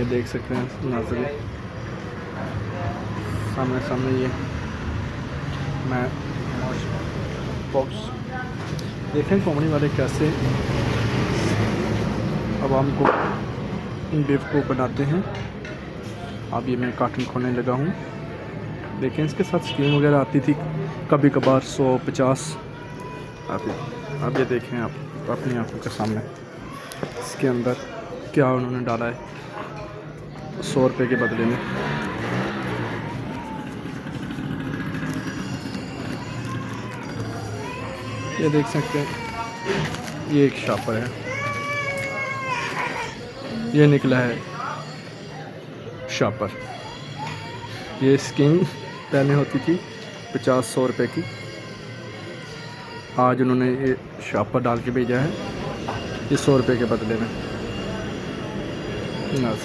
देख सकते हैं नाज़रीन, सामने सामने ये मैं बॉक्स देखें कंपनी वाले कैसे आवाम को बेवकूफ़ बनाते हैं। अब ये मैं कार्टन खोलने लगा हूँ। देखें इसके साथ स्कीम वगैरह आती थी कभी कभार 150। अब ये देखें आप अपनी आंखों के सामने इसके अंदर क्या उन्होंने डाला है 100 रुपये के बदले में। ये देख सकते हैं ये एक शापर है, ये निकला है शापर। ये स्कीम पहले होती थी 50-100 रुपये की, आज उन्होंने ये शापर डाल के भेजा है ये 100 रुपये के बदले में। ना सर।